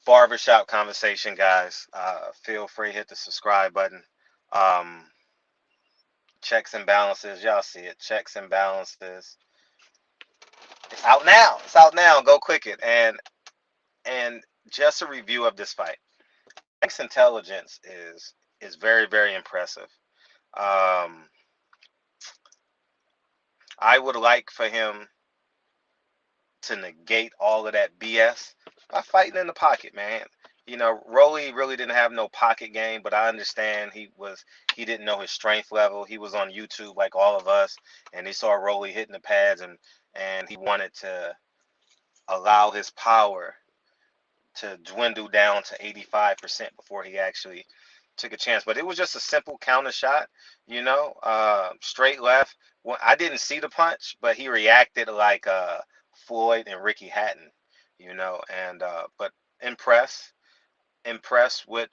barbershop conversation, guys. Feel free to hit the subscribe button. Um, checks and balances, y'all see it. Checks and balances. It's out now. It's out now. Go click it. And just a review of this fight. Tank's intelligence is very very impressive. Um, I would like for him to negate all of that BS by fighting in the pocket, man. You know, Rollie really didn't have no pocket game, but I understand he didn't know his strength level. He was on YouTube like all of us, and he saw Rollie hitting the pads, and he wanted to allow his power to dwindle down to 85% before he actually took a chance. But it was just a simple counter shot, straight left. Well, I didn't see the punch, but he reacted like Floyd and Ricky Hatton, and but impressed, impressed with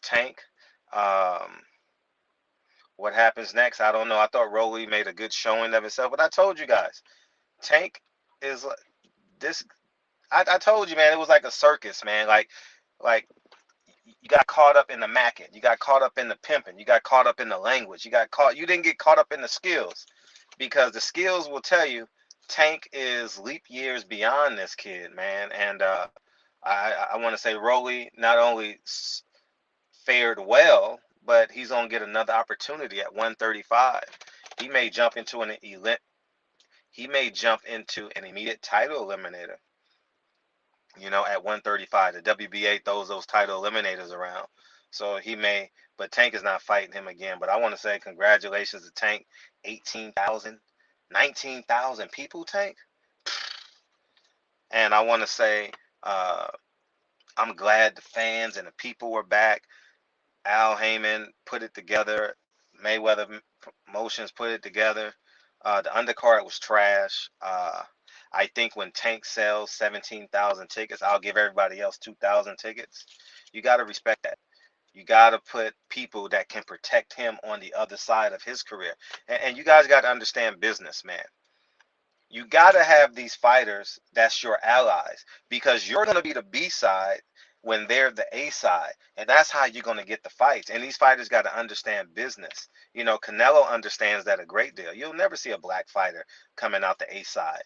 Tank. Um, what happens next? I don't know. I thought Rollie made a good showing of himself, but I told you guys, Tank is this. I told you, man, it was like a circus, man. Like you got caught up in the macking, you got caught up in the pimping, you got caught up in the language, you didn't get caught up in the skills, because the skills will tell you Tank is leap years beyond this kid, man. And I want to say Rollie not only fared well, but he's gonna get another opportunity at 135. He may jump into an elite. He may jump into an immediate title eliminator. At 135, the WBA throws those title eliminators around. So he may, but Tank is not fighting him again. But I want to say congratulations to Tank. 18,000, 19,000 people, Tank. And I want to say I'm glad the fans and the people were back. Al Heyman put it together. Mayweather Promotions put it together. The undercard was trash. I think when Tank sells 17,000 tickets, I'll give everybody else 2,000 tickets. You got to respect that. You got to put people that can protect him on the other side of his career. And you guys got to understand business, man. You got to have these fighters that's your allies, because you're going to be the B side when they're the A side. And that's how you're going to get the fights. And these fighters got to understand business. Canelo understands that a great deal. You'll never see a black fighter coming out the A side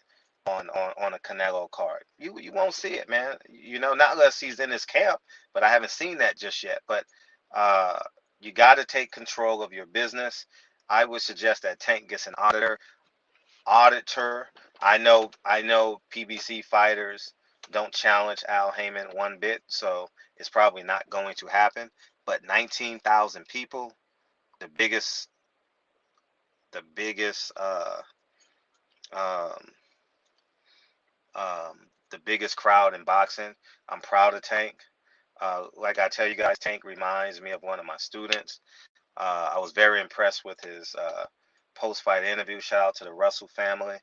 on a Canelo card. You won't see it, man. Not unless he's in his camp, but I haven't seen that just yet. But uh, you got to take control of your business. I would suggest that Tank gets an auditor. I know PBC fighters don't challenge Al Heyman one bit, so it's probably not going to happen. But 19,000 people, the biggest um, the biggest crowd in boxing. I'm proud of Tank. Like I tell you guys, Tank reminds me of one of my students. I was very impressed with his post-fight interview. Shout out to the Russell family.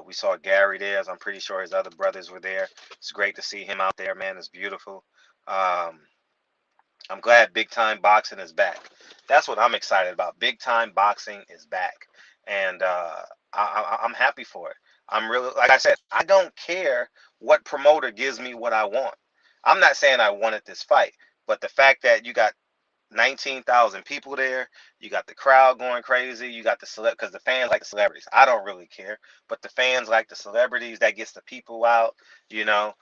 We saw Gary there, as I'm pretty sure his other brothers were there. It's great to see him out there, man. It's beautiful. Um, I'm glad big time boxing is back. That's what I'm excited about. Big time boxing is back, and I'm happy for it. I'm really, like I said, I don't care what promoter gives me what I want. I'm not saying I wanted this fight, but the fact that you got 19,000 people there. You got the crowd going crazy. You got the because the fans like the celebrities. I don't really care, but the fans like the celebrities. That gets the people out. You know,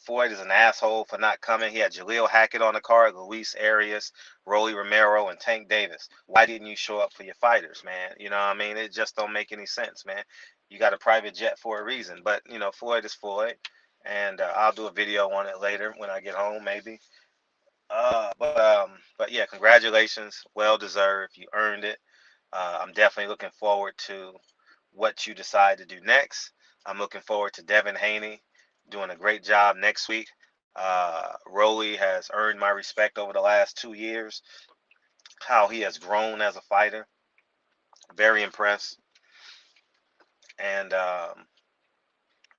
Floyd is an asshole for not coming. He had Jaleel Hackett on the card, Luis Arias, Rollie Romero, and Tank Davis. Why didn't you show up for your fighters, man? You know what I mean? It just don't make any sense, man. You got a private jet for a reason, but Floyd is Floyd, and I'll do a video on it later when I get home, maybe. But yeah, congratulations, well deserved. You earned it. I'm definitely looking forward to what you decide to do next. I'm looking forward to Devin Haney doing a great job next week. Rollie has earned my respect over the last 2 years. How he has grown as a fighter, very impressed. And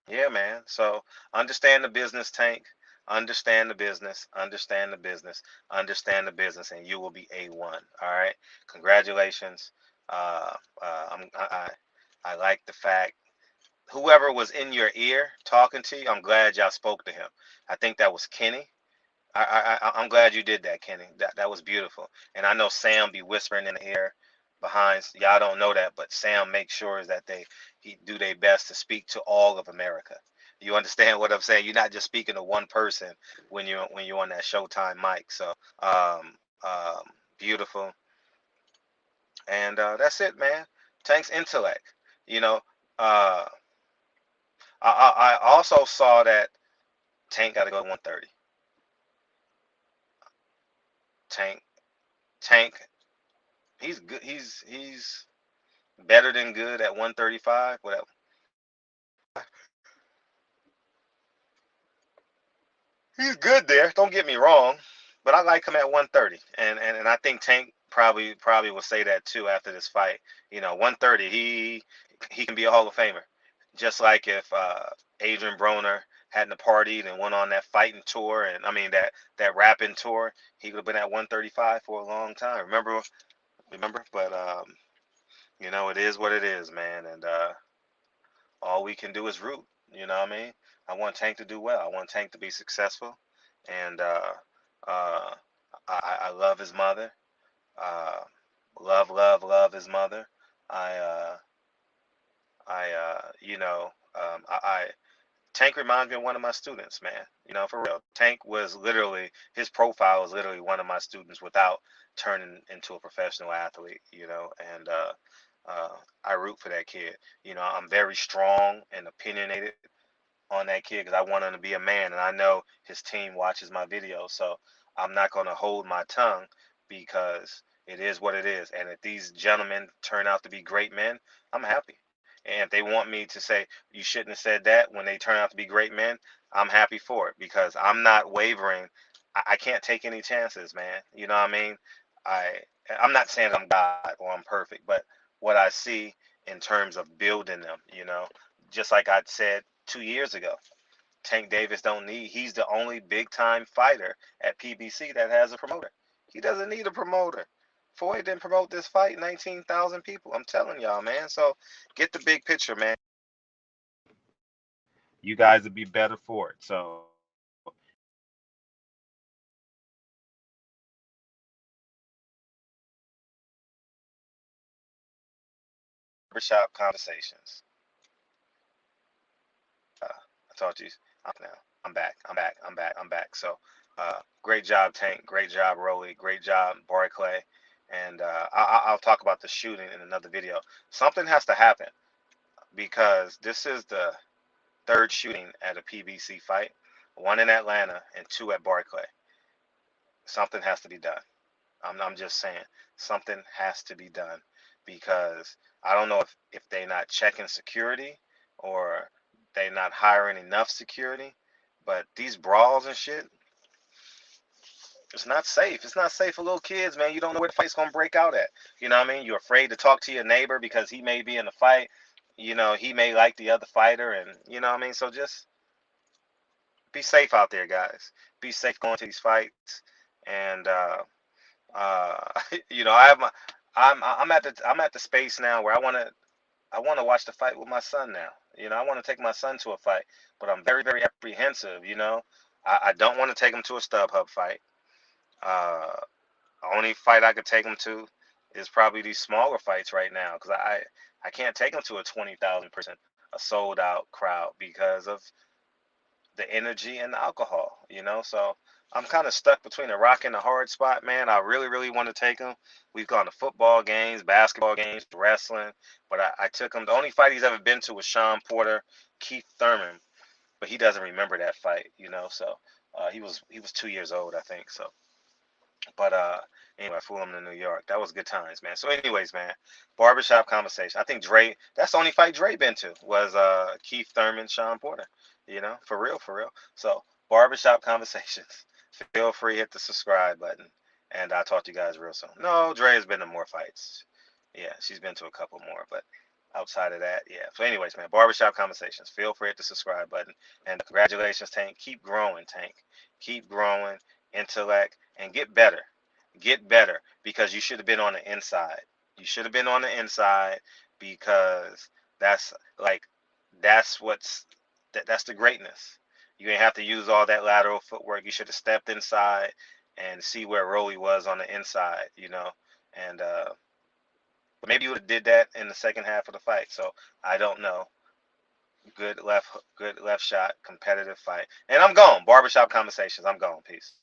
yeah, man. So understand the business, Tank. Understand the business. Understand the business. Understand the business, and you will be A1. All right. Congratulations. Uh, I like the fact whoever was in your ear talking to you. I'm glad y'all spoke to him. I think that was Kenny. I'm glad you did that, Kenny. That was beautiful. And I know Sam be whispering in the ear behind. Y'all don't know that, but Sam makes sure that he do their best to speak to all of America. You understand what I'm saying? You're not just speaking to one person when you're on that Showtime mic. So beautiful. And that's it, man. Tank's intellect. You know, uh, I also saw that Tank got to go to 130. Tank Tank he's good. He's better than good at 135. Whatever. He's good there. Don't get me wrong, but I like him at 130, and I think Tank probably will say that too after this fight. 130, he can be a Hall of Famer, just like if Adrian Broner hadn't partied and went on that fighting tour, and I mean that rapping tour, he would have been at 135 for a long time. Remember, but it is what it is, man, and all we can do is root. You know what I mean? I want Tank to do well. I want Tank to be successful, and uh, I love his mother. Uh, love his mother. I I Tank reminds me of one of my students, man. For real. Tank was literally his profile was literally one of my students without turning into a professional athlete. And uh, I root for that kid. I'm very strong and opinionated on that kid because I want him to be a man, and I know his team watches my videos, so I'm not going to hold my tongue because it is what it is. And if these gentlemen turn out to be great men, I'm happy. And if they want me to say you shouldn't have said that when they turn out to be great men, I'm happy for it because I'm not wavering. I can't take any chances, man. You know what I mean? I I'm not saying I'm God or I'm perfect, but what I see in terms of building them, just like I said 2 years ago. Tank Davis don't need. He's the only big time fighter at PBC that has a promoter. He doesn't need a promoter. Floyd didn't promote this fight. 19,000 people. I'm telling y'all, man. So get the big picture, man. You guys would be better for it. So barbershop conversations. I talked to you. I'm now. I'm back. I'm back. I'm back. I'm back. So great job, Tank. Great job, Rollie. Great job, Barclay. And I'll talk about the shooting in another video. Something has to happen because this is the third shooting at a PBC fight, one in Atlanta and two at Barclay. Something has to be done. I'm just saying something has to be done because I don't know if they're not checking security or they're not hiring enough security, but these brawls and shit, it's not safe. It's not safe for little kids, man. You don't know where the fight's gonna break out at. You know what I mean? You're afraid to talk to your neighbor because he may be in the fight. He may like the other fighter, and you know what I mean. So just be safe out there, guys. Be safe going to these fights, and uh, I have I'm at the space now where I want to watch the fight with my son now. I want to take my son to a fight, but I'm very very apprehensive. I don't want to take him to a StubHub fight. Uh, Only fight I could take him to is probably these smaller fights right now because I can't take him to a 20,000 person, a sold out crowd because of the energy and the alcohol. So I'm kind of stuck between a rock and a hard spot, man. I really, really want to take him. We've gone to football games, basketball games, wrestling, but I took him. The only fight he's ever been to was Sean Porter, Keith Thurman, but he doesn't remember that fight. So he was 2 years old, I think. So, but anyway, I flew him to New York. That was good times, man. So, anyways, man, barbershop conversation. I think Dre. That's the only fight Dre been to was Keith Thurman, Sean Porter. For real, for real. So, barbershop conversations. Feel free hit the subscribe button, and I'll talk to you guys real soon. No, Dre has been to more fights. Yeah, she's been to a couple more, but outside of that, yeah. So, anyways, man, barbershop conversations. Feel free hit the subscribe button, and congratulations, Tank. Keep growing, Tank. Keep growing, intellect, and get better. Get better because you should have been on the inside. You should have been on the inside because that's like that's what's that's the greatness. You ain't have to use all that lateral footwork. You should have stepped inside and see where Rollie was on the inside, you know. And but maybe you would have did that in the second half of the fight. So I don't know. Good left shot, competitive fight. And I'm gone. Barbershop conversations. I'm gone. Peace.